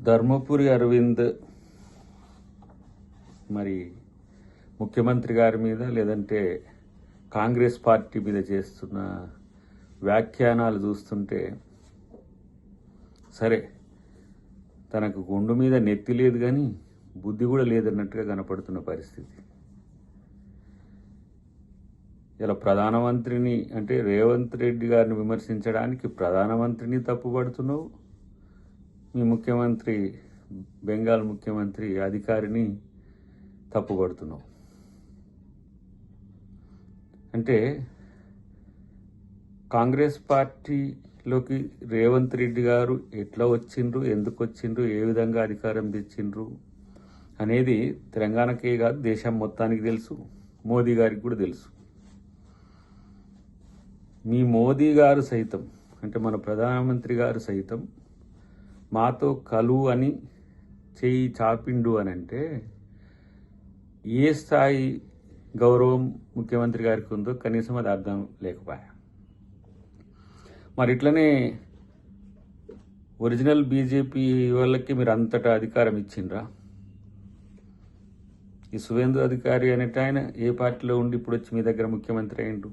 ధర్మపురి అరవింద్ మరి ముఖ్యమంత్రి గారి మీద లేదంటే కాంగ్రెస్ పార్టీ మీద చేస్తున్న వ్యాఖ్యానాలు చూస్తుంటే సరే తనకు గుండు మీద నెత్తి లేదు కానీ బుద్ధి కూడా లేదన్నట్టుగా కనపడుతున్న పరిస్థితి. ఇలా ప్రధానమంత్రిని అంటే రేవంత్ రెడ్డి గారిని విమర్శించడానికి ప్రధానమంత్రిని తప్పుపడుతున్నావు, మీ ముఖ్యమంత్రి బెంగాల్ ముఖ్యమంత్రి అధికారిని తప్పుపడుతున్నావు. అంటే కాంగ్రెస్ పార్టీలోకి రేవంత్ రెడ్డి గారు ఎట్లా వచ్చిండ్రు, ఎందుకు వచ్చిండ్రు, ఏ విధంగా అధికారం తెచ్చిండ్రు అనేది తెలంగాణకే కాదు దేశం మొత్తానికి తెలుసు, మోదీ గారికి కూడా తెలుసు. మీ మోదీ గారు సైతం అంటే మన ప్రధానమంత్రి గారు సైతం మాతో కలు అని చెయ్యి చాపిండు అని అంటే ఏ స్థాయి గౌరవం ముఖ్యమంత్రి గారికి ఉందో కనీసం అది అర్థం లేకపోయా. మరి ఇట్లనే ఒరిజినల్ బీజేపీ వాళ్ళకి మీరు అంతటా అధికారం ఇచ్చిండ్రా? ఈ సువేందు అధికారి అనేట ఆయన ఏ పార్టీలో ఉండి ఇప్పుడు వచ్చి మీ దగ్గర ముఖ్యమంత్రి అయ్యిండు?